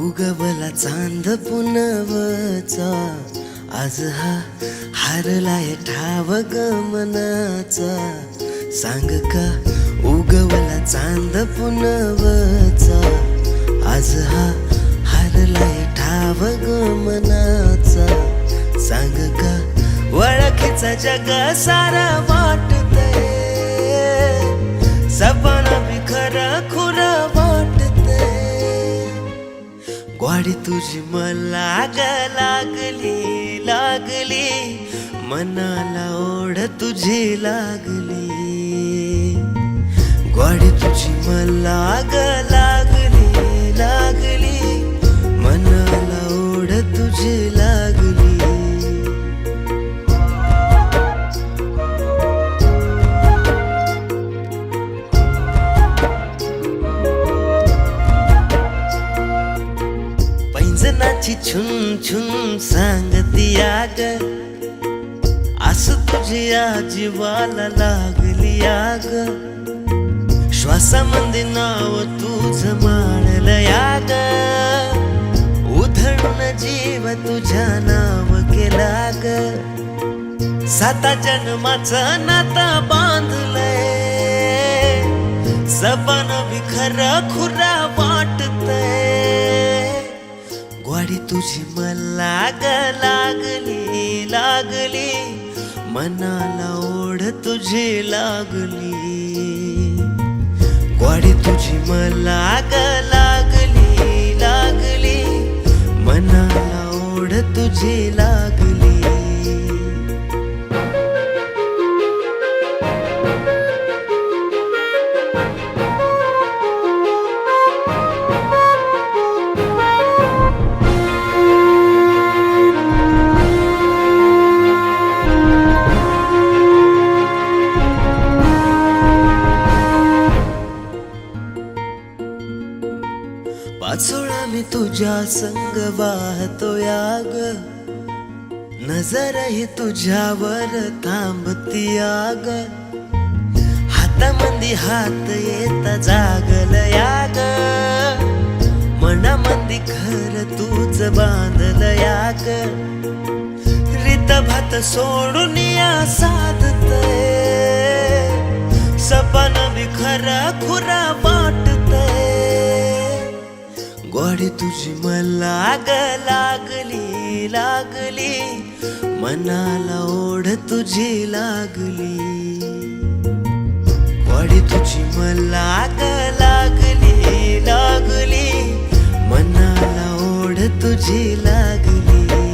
उगवला चांद पुनवचा, आज हा हारलाय ठाव गमनाचा. सांग का उगवला चांद पुनवचा, आज हा हारलाय ठाव गमनाचा. सांग का ओळखीचा जग सारा वाटतंय, सपना भी खरं खुरं वाटतंय. ग्वाडी तुझी मला लागली लागली, मनाला ओढ तुझी लागली. ग्वाडी तुझी मला लागली लागली, मनाला ओढ तुझी लागली. पैंजनाची छुन छुन सांगती आग, आस तुझी जीवाला लागली आग. श्वासामध्ये नाव तुझं माळलं याग, उधळून जीव तुझ्या नाव केला ग. 7 जन्माचं नातं बांधलंय, सपन भी खरं खुरं वाटतंय. ग्वाडी तुझी मला लागली लागली, मनाला ओढ तुझी लागली. ग्वाडी तुझी मला लागली लागली, मनाला ओढ तुझी लागली. पाचोळा मी तुझ्या संग वाहतो याग, नजर ही तुझ्यावर थांबती आग. हातामंदी हात येत जागल याग, मनामंदी घर तुझ बांधल याग. रीत भात सोडून या साधतय, सपन भी खरं खुरं वाटतंय. ग्वाडी तुझी मला लागली लागली, मनाला ओढ तुझी लागली. ग्वाडी तुझी मला लागली लागली, मनाला ओढ तुझी लागली.